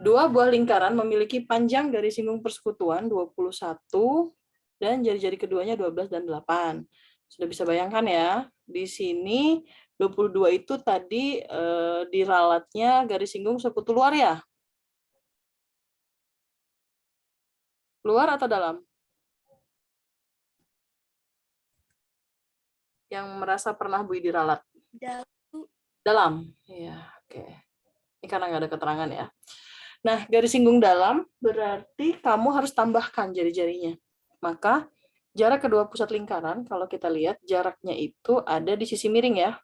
Dua buah lingkaran memiliki panjang garis singgung persekutuan 21 dan jari-jari keduanya 12 dan 8. Sudah bisa bayangkan ya, di sini 22 itu tadi diralatnya garis singgung sekutu luar ya? Luar atau dalam? Yang merasa pernah Bu diralat? Dalam. Iya, oke. Ini karena nggak ada keterangan ya. Nah, garis singgung dalam berarti kamu harus tambahkan jari-jarinya. Maka jarak kedua pusat lingkaran, kalau kita lihat jaraknya itu ada di sisi miring ya.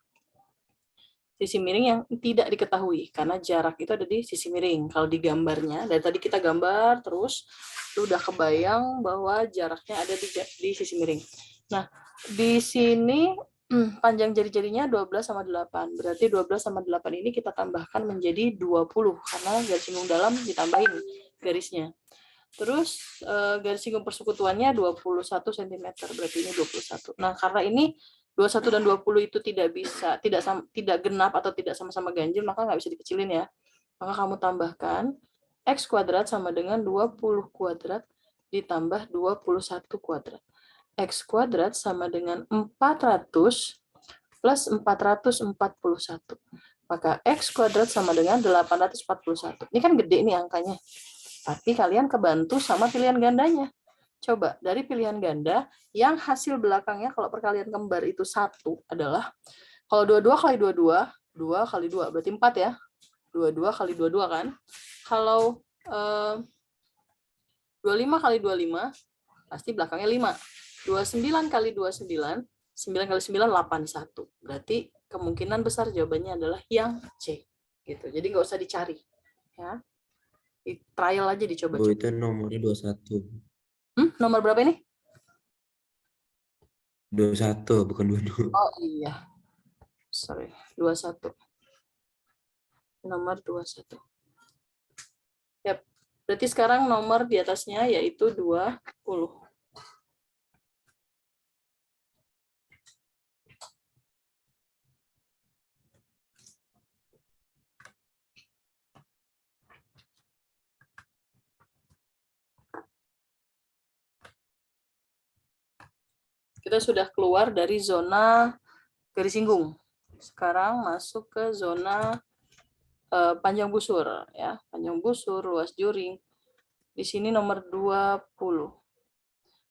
Sisi miring yang tidak diketahui, karena jarak itu ada di sisi miring. Kalau di gambarnya, dari tadi kita gambar terus, itu udah kebayang bahwa jaraknya ada di sisi miring. Nah, di sini panjang jari-jarinya 12 sama 8. Berarti 12 sama 8 ini kita tambahkan menjadi 20, karena garis singgung dalam ditambahin garisnya. Terus garis singgung persekutuannya 21 cm, berarti ini 21. Nah, karena ini 21 dan 20 itu tidak bisa, tidak genap atau tidak sama-sama ganjil, maka nggak bisa dikecilin ya. Maka kamu tambahkan X kuadrat sama dengan 20 kuadrat ditambah 21 kuadrat. X kuadrat sama dengan 400 plus 441. Maka X kuadrat sama dengan 841. Ini kan gede nih angkanya. Tapi kalian kebantu sama pilihan gandanya. Coba, dari pilihan ganda, yang hasil belakangnya kalau perkalian kembar itu 1 adalah, kalau 22 kali 22, 2 kali 2, berarti 4 ya. 22 kali 22 kan. Kalau 25 kali 25, pasti belakangnya 5. 29 kali 29, 9 kali 9, 81. Berarti kemungkinan besar jawabannya adalah yang C. Gitu. Jadi nggak usah dicari. Ya. Di trial aja dicoba. Bu, itu nomornya 21. Nomor berapa ini? 21, bukan 22. Oh iya, sorry, 21. Nomor 21. Yap. Berarti sekarang nomor di atasnya yaitu 20. Kita sudah keluar dari zona garis singgung. Sekarang masuk ke zona panjang busur ya, panjang busur, luas juring. Di sini nomor 20.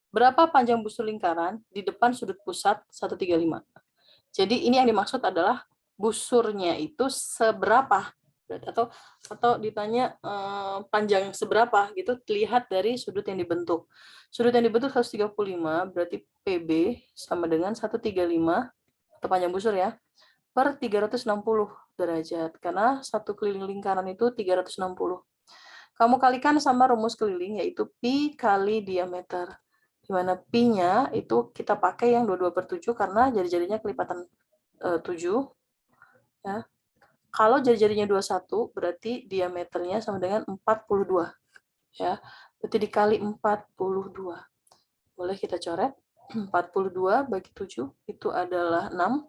Berapa panjang busur lingkaran di depan sudut pusat 135? Jadi ini yang dimaksud adalah busurnya itu seberapa, atau ditanya panjang seberapa gitu, lihat dari sudut yang dibentuk. Sudut yang dibentuk 135, berarti PB sama dengan 135 atau panjang busur ya, per 360 derajat, karena satu keliling lingkaran itu 360. Kamu kalikan sama rumus keliling, yaitu pi kali diameter, di mana pi-nya itu kita pakai yang 22/7 karena jari-jarinya kelipatan 7. Ya. Kalau jari-jarinya 21, berarti diameternya sama dengan 42. Ya. Berarti dikali 42. Boleh kita coret. 42 bagi 7 itu adalah 6.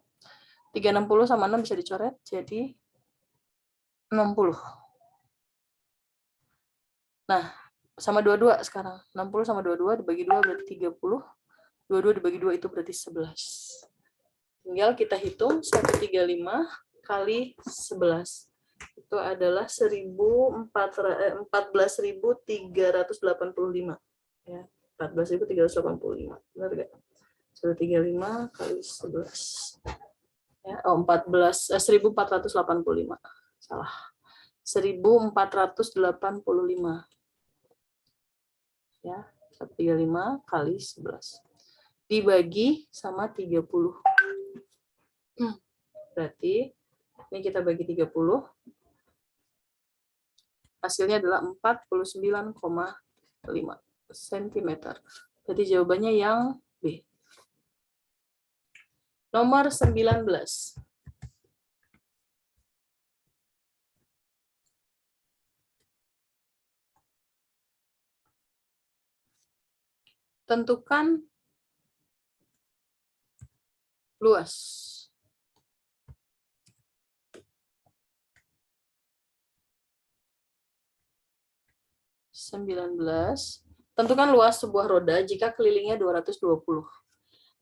360 sama 6 bisa dicoret, jadi 60. Nah, sama 22 sekarang. 60 sama 22 dibagi 2 berarti 30. 22 dibagi 2 itu berarti 11. Tinggal kita hitung 135 kali 11. Itu adalah 14.385. Ya, 14.385. Benar enggak? 135 kali 11. Ya, 14.485. Salah. 1.485. Ya, 135 kali 11. Dibagi sama 30. Berarti ini kita bagi 30. Hasilnya adalah 49,5 cm. Jadi jawabannya yang B. Nomor 19. Tentukan luas. 19. Tentukan luas sebuah roda jika kelilingnya 220.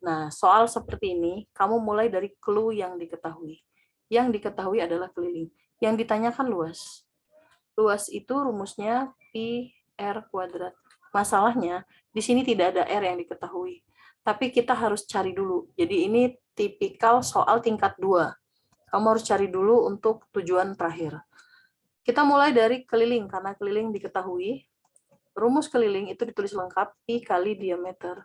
Nah, soal seperti ini, kamu mulai dari clue yang diketahui. Yang diketahui adalah keliling. Yang ditanyakan luas. Luas itu rumusnya pi r kuadrat. Masalahnya, di sini tidak ada r yang diketahui. Tapi kita harus cari dulu. Jadi ini tipikal soal tingkat 2. Kamu harus cari dulu untuk tujuan terakhir. Kita mulai dari keliling, karena keliling diketahui. Rumus keliling itu ditulis lengkap, pi kali diameter.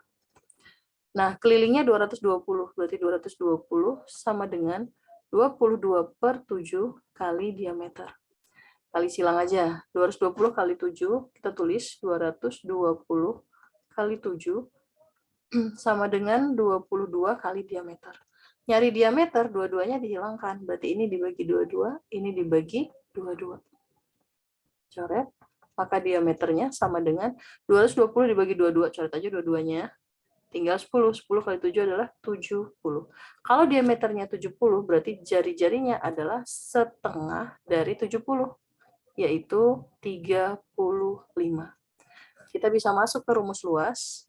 Nah, kelilingnya 220, berarti 220 sama dengan 22 per 7 kali diameter. Kali silang aja, 220 kali 7, kita tulis 220 kali 7, sama dengan 22 kali diameter. Nyari diameter, dua-duanya dihilangkan, berarti ini dibagi 22, ini dibagi 22. Coret, maka diameternya sama dengan 220 dibagi 22, coret aja dua-duanya. Tinggal 10. 10 kali 7 adalah 70. Kalau diameternya 70, berarti jari-jarinya adalah setengah dari 70, yaitu 35. Kita bisa masuk ke rumus luas,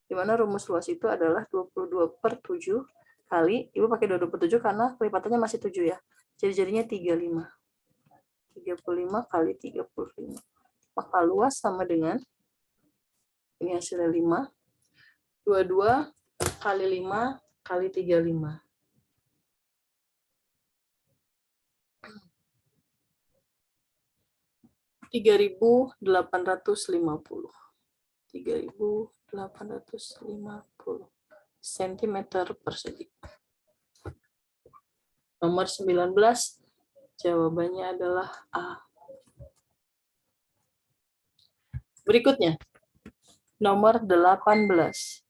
di mana rumus luas itu adalah 22 per 7 kali, Ibu pakai 22 per 7 karena kelipatannya masih 7 ya, jari-jarinya 35. 35 kali 35. Maka luas sama dengan, ini hasilnya 5, 22 kali 5 kali 35. 3.850. 3.850 cm persegi. Nomor 19, jawabannya adalah A. Berikutnya, nomor 18.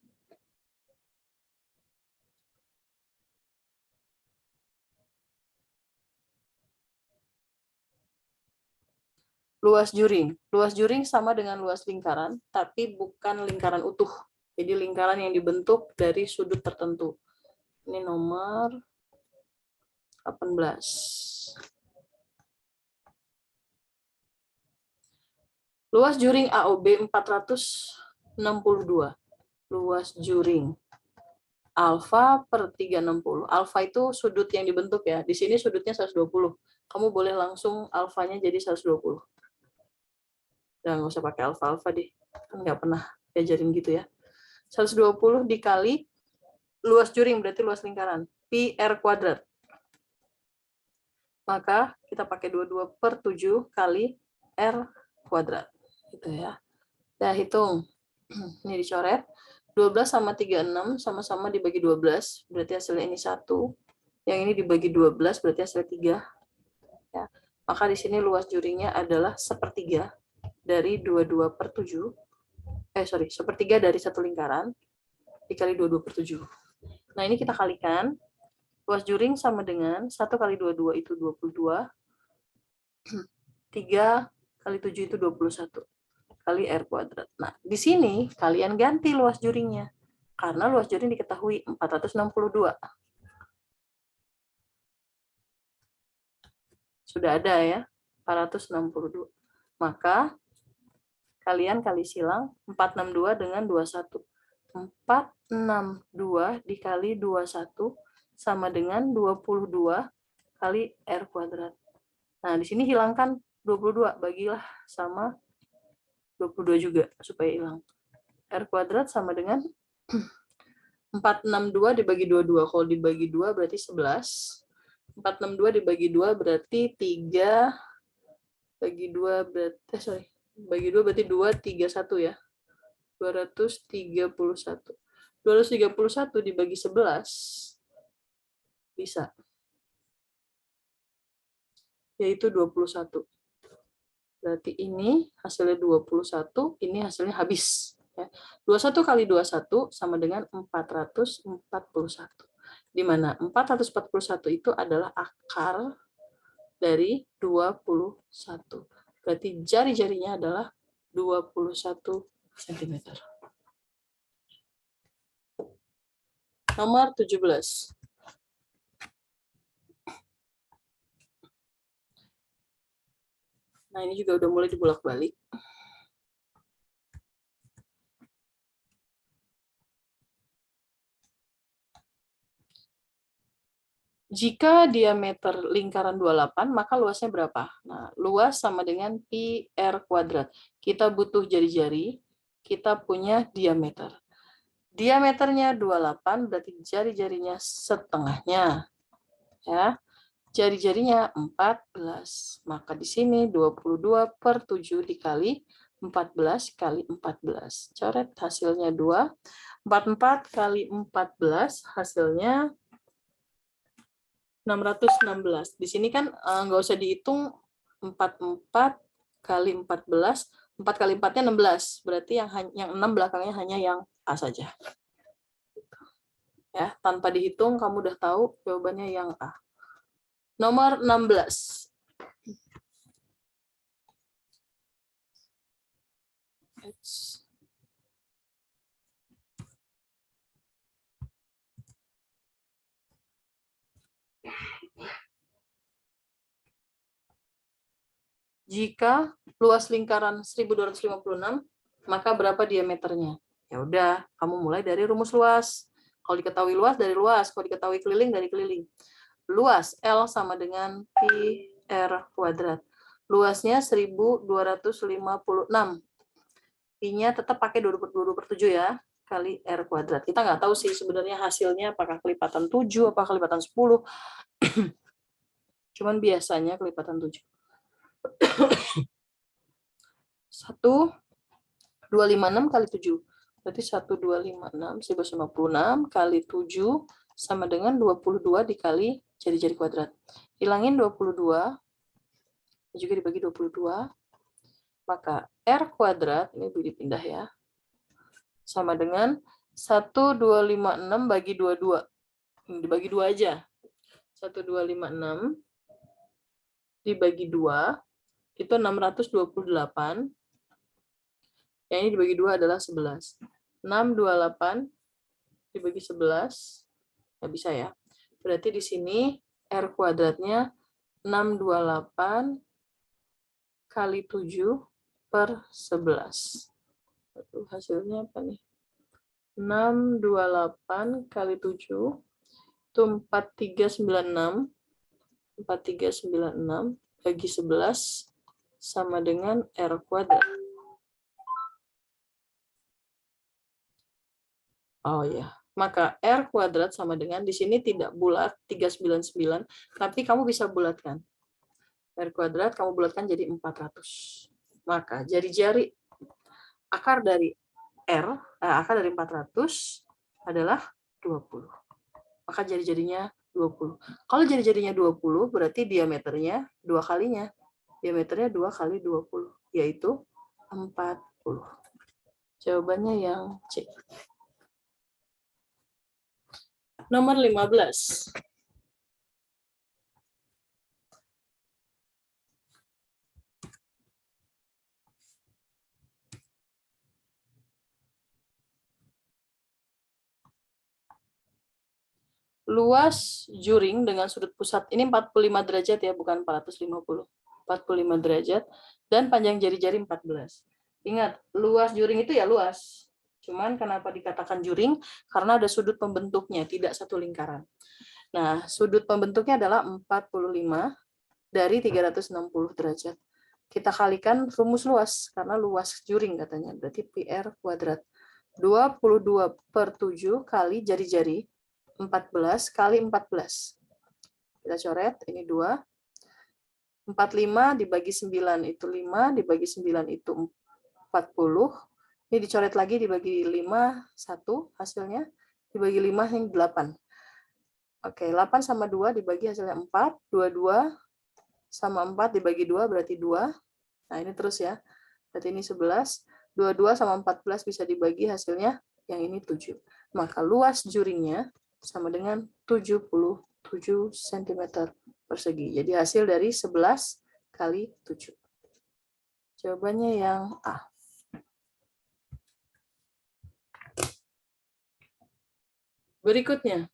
Luas juring. Luas juring sama dengan luas lingkaran, tapi bukan lingkaran utuh. Jadi lingkaran yang dibentuk dari sudut tertentu. Ini nomor 18. Luas juring AOB 462. Luas juring alfa per 360. Alfa itu sudut yang dibentuk ya. Di sini sudutnya 120. Kamu boleh langsung alfanya jadi 120. Udah nggak usah pakai alfa-alfa deh. Kan nggak pernah diajarin gitu ya. 120 dikali luas juring, berarti luas lingkaran. Pi R kuadrat. Maka kita pakai 22 per 7 kali R kuadrat. Gitu ya. Nah, hitung. Ini dicoret. 12 sama 36 sama-sama dibagi 12. Berarti hasilnya ini 1. Yang ini dibagi 12, berarti hasilnya 3. Ya. Maka di sini luas juringnya adalah sepertiga dari 22 per 7. Sepertiga dari satu lingkaran dikali 22 per 7. Nah, ini kita kalikan. Luas juring sama dengan 1 kali 22 itu 22. 3 kali 7 itu 21. Kali R kuadrat. Nah, di sini kalian ganti luas juringnya. Karena luas juring diketahui 462. Sudah ada ya, 462. Maka kalian kali silang 462 dengan 21. 462 dikali 21 sama dengan 22 kali R kuadrat. Nah, di sini hilangkan 22, bagilah sama 22 juga supaya hilang. R kuadrat sama dengan 462 dibagi 22. Kalau dibagi 2 berarti 11. 462 dibagi 2 berarti 3 bagi 2 berarti bagi 2 berarti 231 ya. 231. 231 dibagi 11 bisa. Yaitu 21. Berarti ini hasilnya 21, ini hasilnya habis. Ya. 21 kali 21 sama dengan 441. Di mana 441 itu adalah akar dari 21. Berarti jari-jarinya adalah 21 cm. Nomor 17. Nah, ini juga udah mulai dibolak-balik. Jika diameter lingkaran 28, maka luasnya berapa? Nah, luas sama dengan pi r kuadrat. Kita butuh jari-jari, kita punya diameter. Diameternya 28, berarti jari-jarinya setengahnya. Ya, jari-jarinya 14. Maka di sini 22/7 dikali 14 kali 14. Coret hasilnya 2. 44 kali 14 hasilnya 616. Di sini kan nggak usah dihitung 44 kali 14. 4 kali 4-nya 16. Berarti yang 6 belakangnya hanya yang A saja. Ya, tanpa dihitung kamu udah tahu jawabannya yang A. Nomor 16. Jika luas lingkaran 1256, maka berapa diameternya? Ya udah, kamu mulai dari rumus luas. Kalau diketahui luas dari luas, kalau diketahui keliling dari keliling. Luas L sama dengan pi r kuadrat. Luasnya 1256. Pi-nya tetap pakai 22/7 ya, kali r kuadrat. Kita nggak tahu sih sebenarnya hasilnya apakah kelipatan 7, apakah kelipatan 10. Cuman biasanya kelipatan 7. 1256 kali 7. Berarti 1256, 1156 kali 7 sama dengan 22 dikali jari-jari kuadrat. Hilangin 22, juga dibagi 22. Maka R kuadrat, ini dipindah ya, sama dengan 1256 bagi 22. Ini dibagi 2 aja. 1256 dibagi 2, itu 628. Yang ini dibagi 2 adalah 11. 628 dibagi 11, nggak bisa ya. Berarti di sini R kuadratnya 628 kali 7/11. Aduh, hasilnya apa nih? 628 kali 7 itu 4396. 4396 bagi 11 sama dengan R kuadrat. Oh ya, maka R kuadrat sama dengan, di sini tidak bulat 399, tapi kamu bisa bulatkan. R kuadrat kamu bulatkan jadi 400. Maka jari-jari akar dari akar dari 400 adalah 20. Maka jari-jarinya 20. Kalau jari-jarinya 20, berarti diameternya 2 kalinya. Diameternya 2 kali 20, yaitu 40. Jawabannya yang C. Nomor 15. Luas juring dengan sudut pusat, ini 45 derajat ya, bukan 450. 45 derajat, dan panjang jari-jari 14. Ingat, luas juring itu ya luas. Cuman kenapa dikatakan juring? Karena ada sudut pembentuknya, tidak satu lingkaran. Nah, sudut pembentuknya adalah 45 dari 360 derajat. Kita kalikan rumus luas, karena luas juring katanya, berarti PR kuadrat. 22/7 kali jari-jari, 14 kali 14. Kita coret, ini 2. 45 dibagi 9 itu 5, dibagi 9 itu 40. Ini dicoret lagi, dibagi 5, 1 hasilnya. Dibagi 5, ini 8. Oke, 8 sama 2 dibagi hasilnya 4. 22 sama 4 dibagi 2 berarti 2. Nah, ini terus ya. Berarti ini 11. 22 sama 14 bisa dibagi hasilnya yang ini 7. Maka luas juringnya sama dengan 77 cm persegi. Jadi hasil dari 11 kali 7. Jawabannya yang A. Berikutnya,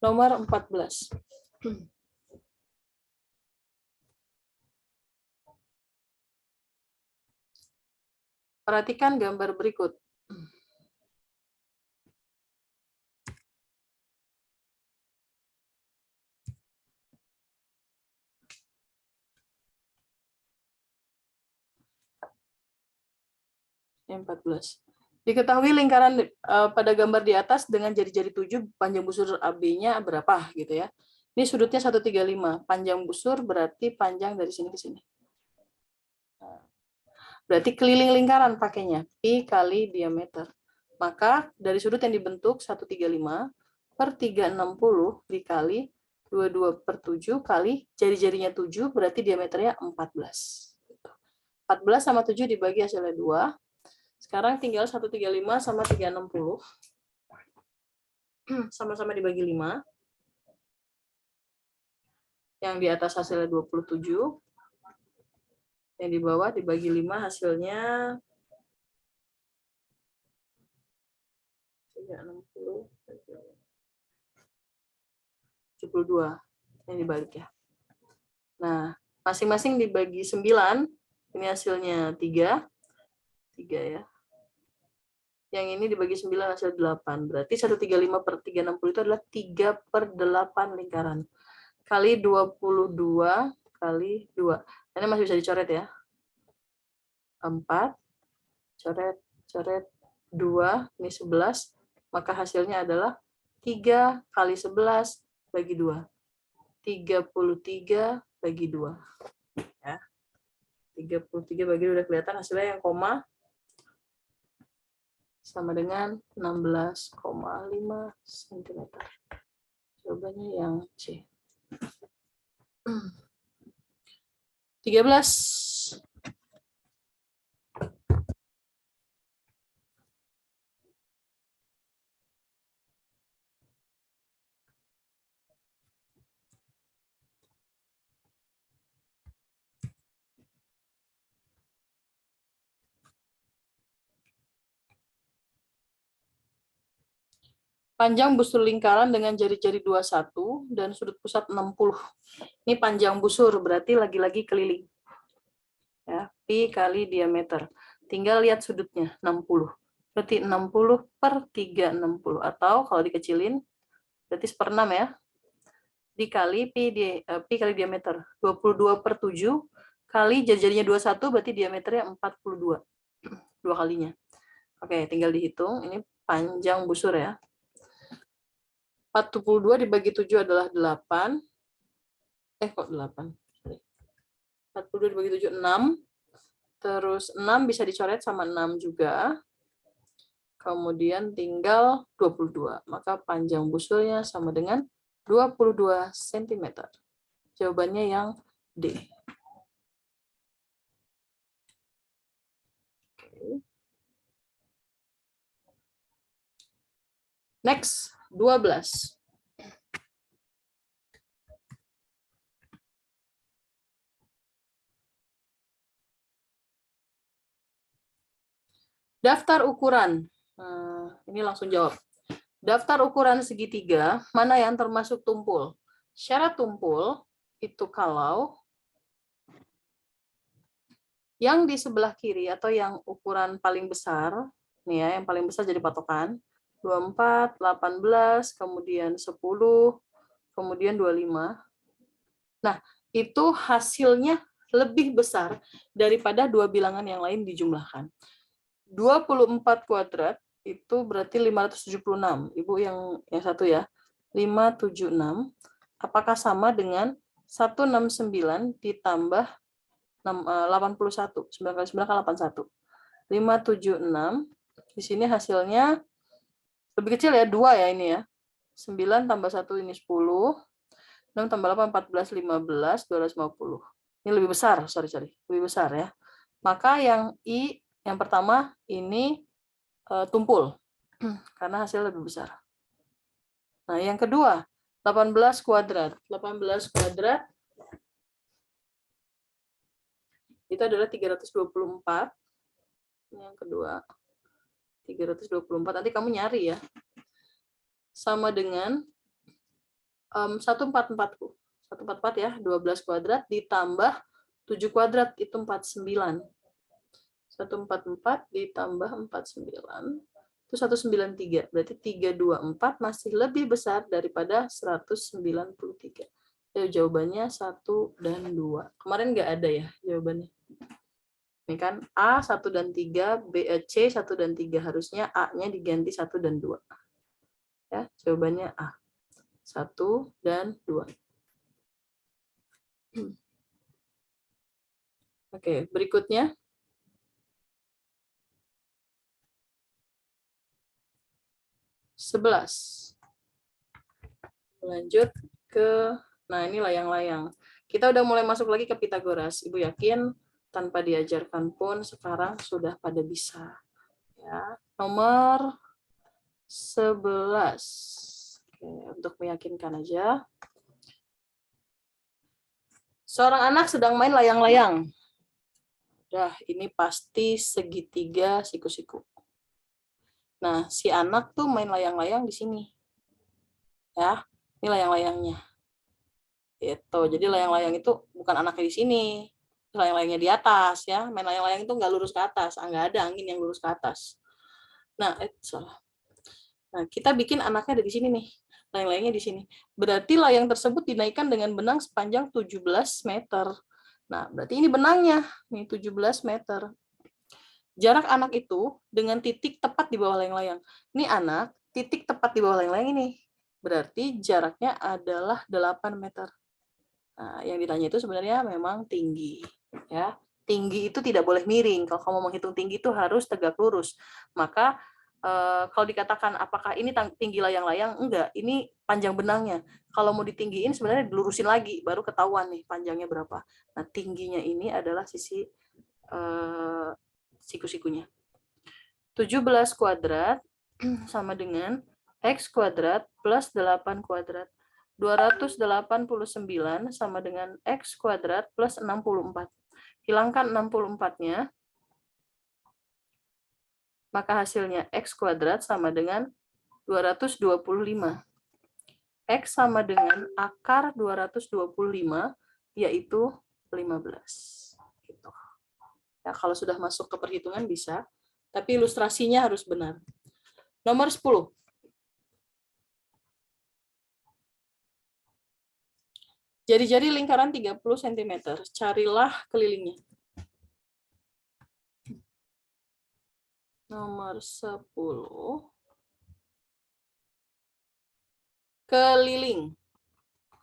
nomor 14. Perhatikan gambar berikut. 14. Diketahui lingkaran pada gambar di atas dengan jari-jari 7, panjang busur AB-nya berapa gitu ya. Ini sudutnya 135. Panjang busur berarti panjang dari sini ke sini. Berarti keliling lingkaran pakainya. Pi kali diameter. Maka dari sudut yang dibentuk 135 per 360 dikali 22 per 7 kali jari-jarinya 7 berarti diameternya 14. 14 sama 7 dibagi hasilnya 2. Sekarang tinggal 135 sama 360. Sama-sama dibagi 5. Yang di atas hasilnya 27. Yang di bawah dibagi 5 hasilnya 360. 72. Yang dibalik ya. Nah, masing-masing dibagi 9. Ini hasilnya 3. 3 ya. Yang ini dibagi 9 hasil 8. Berarti 135 per 360 itu adalah 3 per 8 lingkaran. Kali 22 kali 2. Ini masih bisa dicoret ya. 4. Coret, coret. 2. Ini 11. Maka hasilnya adalah 3 kali 11 bagi 2. 33 bagi 2. Ya. 33 bagi 2 udah kelihatan hasilnya yang koma. Sama dengan 16,5 cm. Jawabannya yang C. 13. Panjang busur lingkaran dengan jari-jari 21 dan sudut pusat 60. Ini panjang busur, berarti lagi-lagi keliling. Ya, pi kali diameter. Tinggal lihat sudutnya, 60. Berarti 60 per 360. Atau kalau dikecilin, berarti 1/6 ya. Dikali pi kali diameter. 22 per 7 kali jari-jarinya 21, berarti diameternya 42. 2 kalinya. Oke, tinggal dihitung. Ini panjang busur ya. 42 dibagi 7 adalah 8. Kok 8? 42 dibagi 7, 6. Terus 6 bisa dicoret sama 6 juga. Kemudian tinggal 22. Maka panjang busurnya sama dengan 22 cm. Jawabannya yang D. Next, 12. Daftar ukuran. Ini langsung jawab. Daftar ukuran segitiga, mana yang termasuk tumpul? Syarat tumpul itu kalau yang di sebelah kiri atau yang ukuran paling besar, nih ya, yang paling besar jadi patokan, 24, 18, kemudian 10, kemudian 25. Nah, itu hasilnya lebih besar daripada dua bilangan yang lain dijumlahkan. 24 kuadrat itu berarti 576. Ibu yang satu ya. 576. Apakah sama dengan 169 ditambah 81. 9 kali 9 kan 81. 576. Di sini hasilnya lebih kecil ya, 2 ya ini ya. 9 tambah 1 ini 10. 6 tambah 8, 14, 15, 250. Ini lebih besar, sorry. Lebih besar ya. Maka yang I, yang pertama ini tumpul. Karena hasil lebih besar. Nah, yang kedua, 18 kuadrat. 18 kuadrat itu adalah 324. Yang kedua, 324. Nanti kamu nyari ya. Sama dengan 144. 144 ya, 12 kuadrat ditambah 7 kuadrat itu 49. 144 ditambah 49 itu 193. Berarti 324 masih lebih besar daripada 193. Jawabannya 1 dan 2. Kemarin nggak ada ya jawabannya. Ini kan A 1 dan 3, C 1 dan 3. Harusnya A-nya diganti 1 dan 2. Ya, jawabannya A. 1 dan 2. Oke, berikutnya. Sebelas. Lanjut ke, nah ini layang-layang. Kita udah mulai masuk lagi ke Pitagoras. Ibu yakin tanpa diajarkan pun sekarang sudah pada bisa. Ya, nomor 11. Oke, untuk meyakinkan aja. Seorang anak sedang main layang-layang. Udah, ini pasti segitiga siku-siku. Nah, si anak tuh main layang-layang di sini. Ya, ini layang-layangnya. Gitu. Jadi layang-layang itu bukan anaknya di sini. Layang-layangnya di atas ya. Main layang-layang itu nggak lurus ke atas, nggak ada angin yang lurus ke atas. Nah, salah. Nah, kita bikin anaknya ada di sini nih. Layang-layangnya di sini. Berarti layang tersebut dinaikkan dengan benang sepanjang 17 meter. Nah, berarti ini benangnya, nih 17 meter. Jarak anak itu dengan titik tepat di bawah layang-layang. Ini anak, titik tepat di bawah layang-layang ini. Berarti jaraknya adalah 8 meter. Nah, yang ditanya itu sebenarnya memang tinggi. Ya, tinggi itu tidak boleh miring. Kalau kamu menghitung tinggi itu harus tegak lurus. Maka kalau dikatakan apakah ini tinggi layang-layang, enggak. Ini panjang benangnya. Kalau mau ditinggiin sebenarnya dilurusin lagi, baru ketahuan nih panjangnya berapa. Nah, tingginya ini adalah sisi siku-sikunya. 17 kuadrat sama dengan X kuadrat plus 8 kuadrat. 289 sama dengan X kuadrat plus 64. Hilangkan 64-nya, maka hasilnya X kuadrat sama dengan 225. X sama dengan akar 225, yaitu 15. Gitu. Ya, kalau sudah masuk ke perhitungan bisa, tapi ilustrasinya harus benar. Nomor 10. Jari-jari lingkaran 30 cm. Carilah kelilingnya. Nomor 10. Keliling.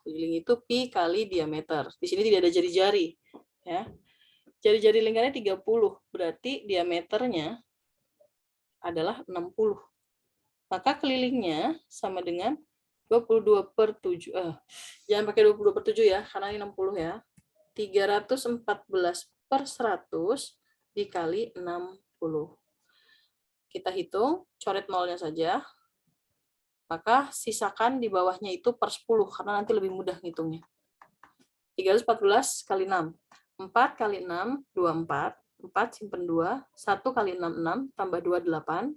Keliling itu pi kali diameter. Di sini tidak ada jari-jari. Ya. Jari-jari lingkarannya 30. Berarti diameternya adalah 60. Maka kelilingnya sama dengan 22/7. Jangan pakai 22/7 ya, karena ini 60 ya. 314/100 dikali 60. Kita hitung, coret nolnya saja. Maka sisakan di bawahnya itu per 10, karena nanti lebih mudah ngitungnya. 314 kali 6. 4 kali 6, 24. 4 simpen 2. 1 kali 6, 6. Tambah 2, 8.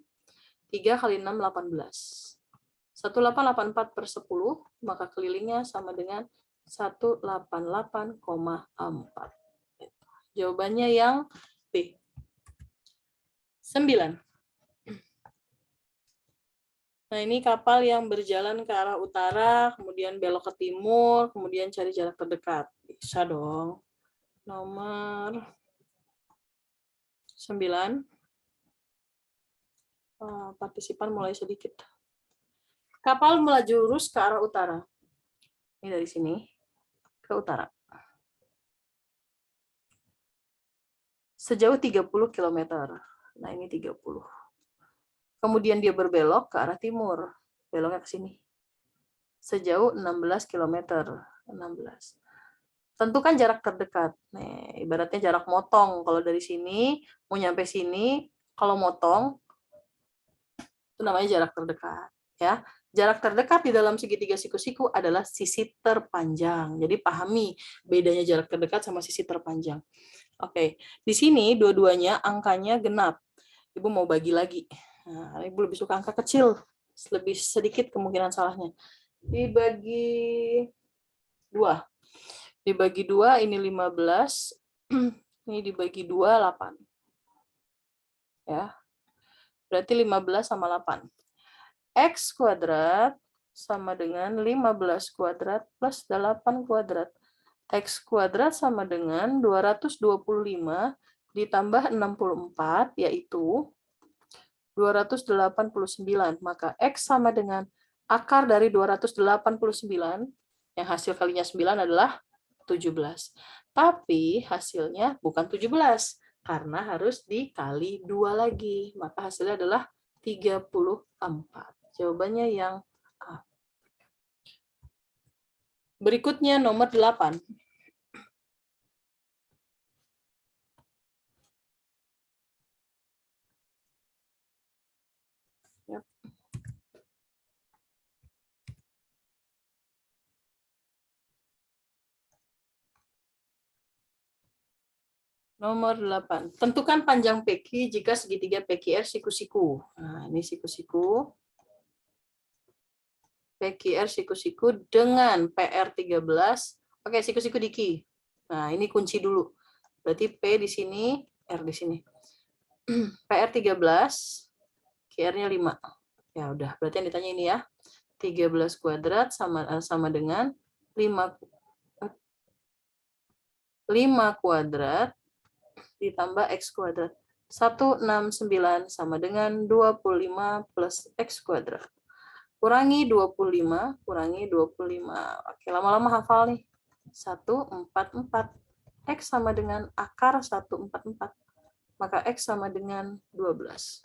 3 kali 6, 18. 1884/10, maka kelilingnya sama dengan 188,4. Jawabannya yang B. 9. Nah, ini kapal yang berjalan ke arah utara, kemudian belok ke timur, kemudian cari jarak terdekat. Bisa dong. Nomor 9. Partisipan mulai sedikit. Kapal melaju lurus ke arah utara. Ini dari sini ke utara. Sejauh 30 km. Nah, ini 30. Kemudian dia berbelok ke arah timur. Beloknya ke sini. Sejauh 16 km. 16. Tentukan jarak terdekat. Nih, ibaratnya jarak motong. Kalau dari sini, mau nyampe sini, kalau motong, itu namanya jarak terdekat. Ya. Jarak terdekat di dalam segitiga siku-siku adalah sisi terpanjang. Jadi pahami bedanya jarak terdekat sama sisi terpanjang. Oke, di sini dua-duanya angkanya genap. Ibu mau bagi lagi. Nah, Ibu lebih suka angka kecil, lebih sedikit kemungkinan salahnya. Dibagi 2. Dibagi 2, ini 15. Ini dibagi 2, 8. Ya. Berarti 15 sama 8. X kuadrat sama dengan 15 kuadrat plus 8 kuadrat. X kuadrat sama dengan 225 ditambah 64, yaitu 289. Maka X sama dengan akar dari 289, yang hasil kalinya 9 adalah 17. Tapi hasilnya bukan 17, karena harus dikali 2 lagi. Maka hasilnya adalah 34. Jawabannya yang A. Berikutnya nomor 8. Nomor 8. Tentukan panjang PQ jika segitiga PQR siku-siku. Nah, ini siku-siku. PQR siku-siku dengan PR 13. Oke, siku-siku di Q. Nah, ini kunci dulu. Berarti P di sini, R di sini. PR 13, QR-nya 5. Ya udah, berarti yang ditanya ini ya. 13 kuadrat sama dengan 5 kuadrat ditambah X kuadrat. 169 sama dengan 25 plus X kuadrat. Kurangi 25, kurangi 25. Oke, lama-lama hafal nih. 144. X sama dengan akar 144. Maka X sama dengan 12.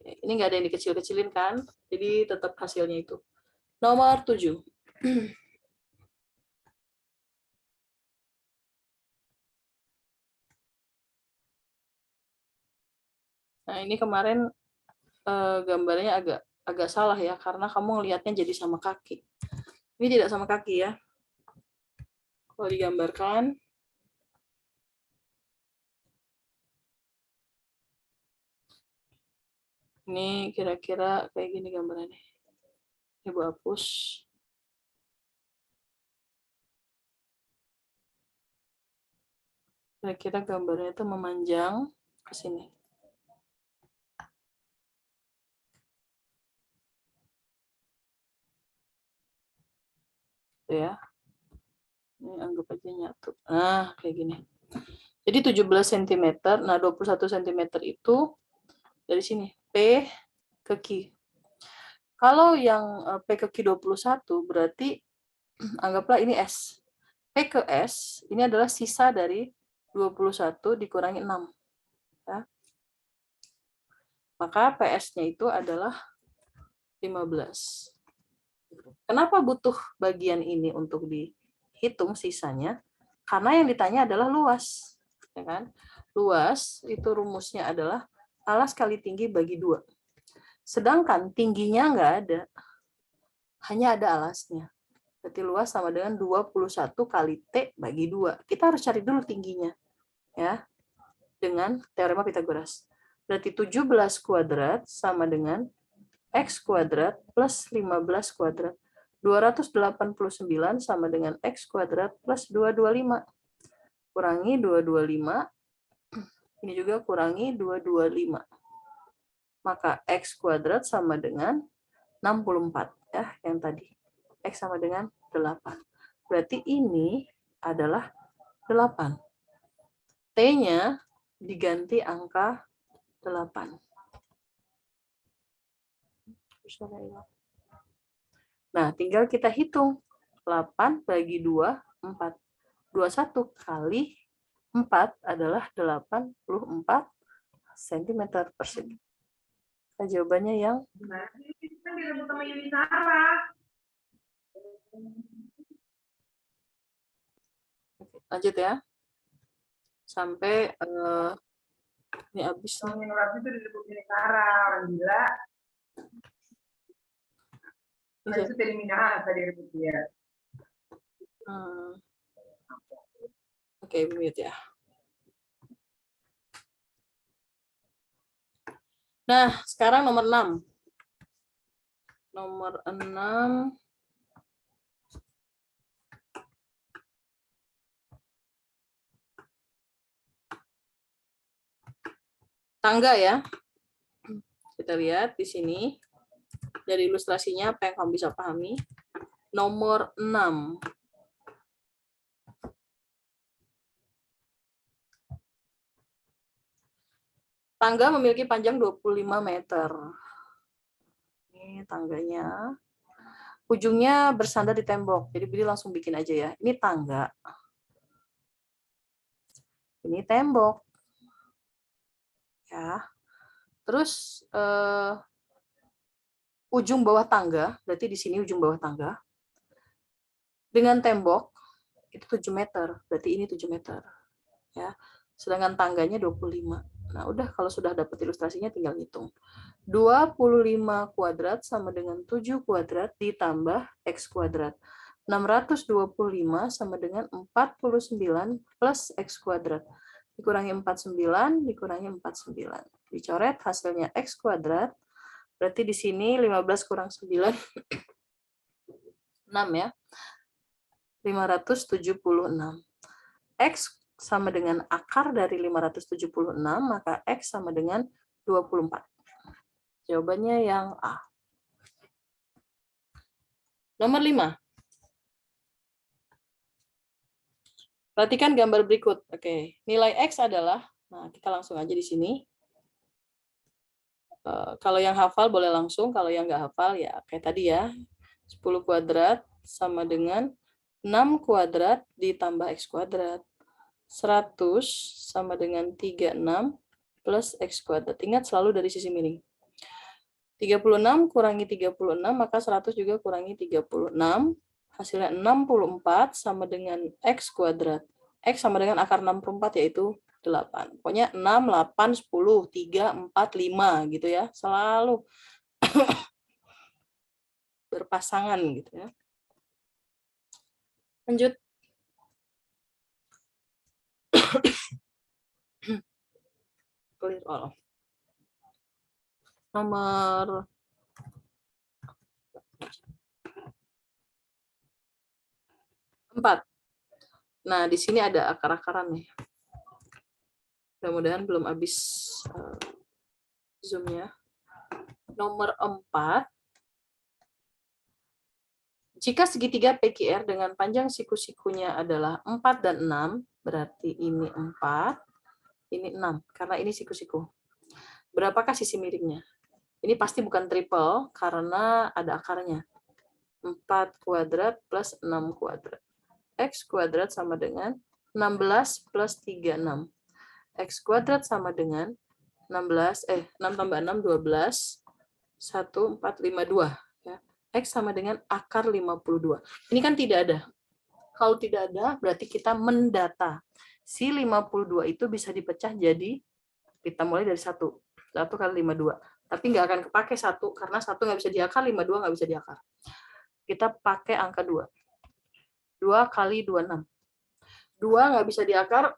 Ini nggak ada yang dikecil-kecilin kan? Jadi tetap hasilnya itu. Nomor 7. Nah, ini kemarin gambarnya agak salah ya, karena kamu ngelihatnya jadi sama kaki. Ini tidak sama kaki ya. Kalau digambarkan, ini kira-kira kayak gini gambarannya. Ibu hapus. Kira-kira gambarnya itu memanjang ke sini. Tuh ya. Ini anggap aja nyatu. Nah, kayak gini. Jadi 17 cm. Nah, 21 cm itu dari sini. P ke Q. Kalau yang P ke Q 21, berarti anggaplah ini S. P ke S, ini adalah sisa dari 21 dikurangi 6. Ya. Maka PS-nya itu adalah 15. Kenapa butuh bagian ini untuk dihitung sisanya? Karena yang ditanya adalah luas. Ya kan? Luas itu rumusnya adalah alas kali tinggi bagi 2. Sedangkan tingginya nggak ada. Hanya ada alasnya. Berarti luas sama dengan 21 kali T bagi 2. Kita harus cari dulu tingginya. Ya. Dengan teorema Pitagoras. Berarti 17 kuadrat sama dengan X kuadrat plus 15 kuadrat. 289 sama dengan X kuadrat plus 225. Kurangi 225. Ini juga kurangi 225. Maka X kuadrat sama dengan 64. Ya, yang tadi. X sama dengan 8. Berarti ini adalah 8. T-nya diganti angka 8. Nah, tinggal kita hitung. 8 bagi 2, 4. 21 kali 4 adalah 84 cm persegi. Nah, jawabannya yang lanjut ya. Sampai ini habis. Itu disebut orang gila. Itu terminal tadi rebut dia. Oke, mute ya. Nah, sekarang nomor 6. Nomor 6. Tangga ya. Kita lihat di sini. Dari ilustrasinya apa yang kamu bisa pahami. Nomor 6. Tangga memiliki panjang 25 meter. Ini tangganya. Ujungnya bersandar di tembok. Jadi Budi langsung bikin aja ya. Ini tangga. Ini tembok. Ya. Terus ujung bawah tangga, berarti di sini ujung bawah tangga. Dengan tembok itu 7 meter, berarti ini 7 meter. Ya. Sedangkan tangganya 25. Nah, udah kalau sudah dapat ilustrasinya tinggal hitung. 25 kuadrat sama dengan 7 kuadrat ditambah X kuadrat. 625 sama dengan 49 plus X kuadrat. Dikurangi 49, dikurangi 49. Dicoret hasilnya X kuadrat. Berarti di sini 15 kurang 9, 6 ya. 576. X sama dengan akar dari 576, maka X sama dengan 24. Jawabannya yang A. Nomor 5. Perhatikan gambar berikut. Oke, nilai X adalah, nah kita langsung aja di sini. Kalau yang hafal boleh langsung, kalau yang nggak hafal ya kayak tadi ya. 10 kuadrat sama dengan 6 kuadrat ditambah X kuadrat. 100 sama dengan 36 plus X kuadrat. Ingat selalu dari sisi miring. 36 kurangi 36, maka 100 juga kurangi 36. Hasilnya 64 sama dengan X kuadrat. X sama dengan akar 64 yaitu 8. Pokoknya 6, 8, 10, 3, 4, 5 gitu ya. Selalu berpasangan gitu ya. Lanjut. Clear all. Nomor 4. Nah, di sini ada akar-akaran nih. Mudah-mudahan belum habis zoom-nya. Nomor 4. Jika segitiga PQR dengan panjang siku-sikunya adalah 4 dan 6, berarti ini 4, ini 6, karena ini siku-siku. Berapakah sisi miringnya? Ini pasti bukan triple, karena ada akarnya. 4 kuadrat plus 6 kuadrat. X kuadrat sama dengan 16 plus 36. X kuadrat sama dengan 6 tambah 6, 12. 1, 4, 5, 2. Ya. X sama dengan akar 52. Ini kan tidak ada. Kalau tidak ada, berarti kita mendata. Si 52 itu bisa dipecah jadi, kita mulai dari 1. 1 kali 52. Tapi nggak akan kepake 1, karena 1 nggak bisa diakar, 52 nggak bisa diakar. Kita pakai angka 2. 2 kali 26. 2 nggak bisa diakar,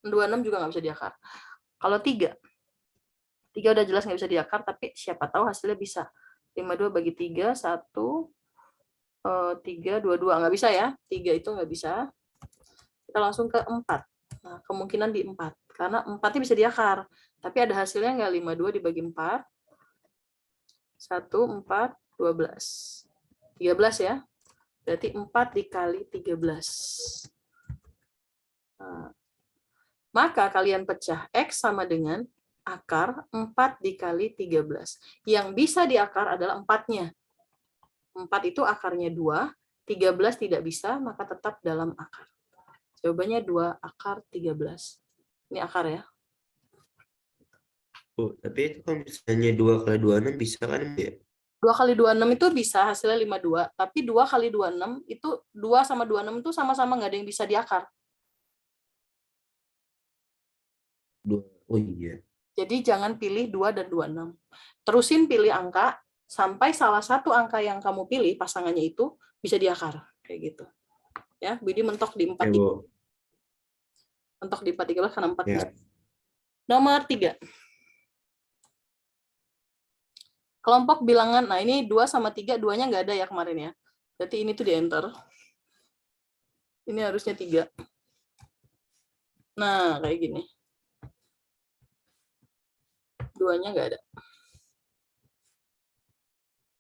26 juga nggak bisa diakar. Kalau 3 udah jelas nggak bisa diakar, tapi siapa tahu hasilnya bisa. 52 bagi 3, 1, 3, 22. Nggak bisa ya, 3 itu nggak bisa. Kita langsung ke 4. Nah, kemungkinan di 4. Karena 4-nya bisa diakar. Tapi ada hasilnya nggak? 52 dibagi 4. 1, 4, 12. 13 ya. Berarti 4 dikali 13. Nah, maka kalian pecah X sama dengan akar 4 dikali 13. Yang bisa diakar adalah 4-nya. 4 itu akarnya 2, 13 tidak bisa, maka tetap dalam akar. Jawabannya 2 akar 13. Ini akar ya. Oh, tapi itu kalau misalnya 2 kali 26 bisa kan ya? 2 kali 26 itu bisa hasilnya 52. Tapi 2 kali 26 itu 2 sama 26 itu sama-sama nggak ada yang bisa diakar. 2. Oh iya. Jadi jangan pilih 2 dan 26. Terusin pilih angka sampai salah satu angka yang kamu pilih pasangannya itu bisa diakar. Kayak gitu. Ya, Budi mentok di 4. Ya, Bu. Mentok di 4, 13 karena 4 Ya. bisa. Nomor 3. Kelompok bilangan, nah ini 2 sama 3, 2-nya nggak ada ya kemarin ya. Berarti ini tuh di enter. Ini harusnya 3. Nah, kayak gini. 2-nya nggak ada.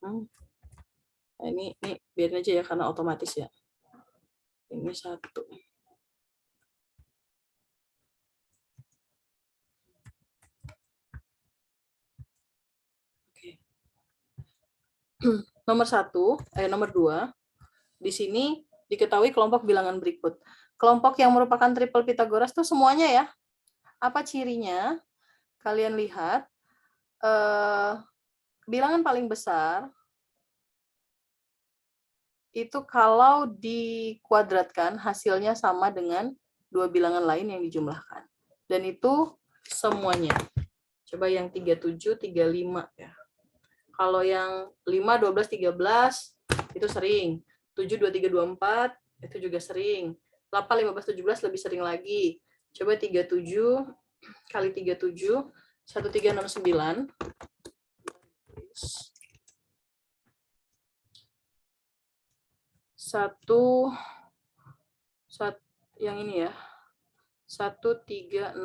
Nah, ini biarin aja ya, karena otomatis ya. Ini 1. Nomor 2, di sini diketahui kelompok bilangan berikut. Kelompok yang merupakan triple Pythagoras itu semuanya ya. Apa cirinya? Kalian lihat, bilangan paling besar itu kalau dikuadratkan hasilnya sama dengan dua bilangan lain yang dijumlahkan. Dan itu semuanya. Coba yang 37, 35 ya. Kalau yang 5, 12, 13 itu sering. 7, 2, 3, 2, 4 itu juga sering. 8, 15, 17 lebih sering lagi. Coba 37 kali 37, 1369. Satu yang ini ya. 1369.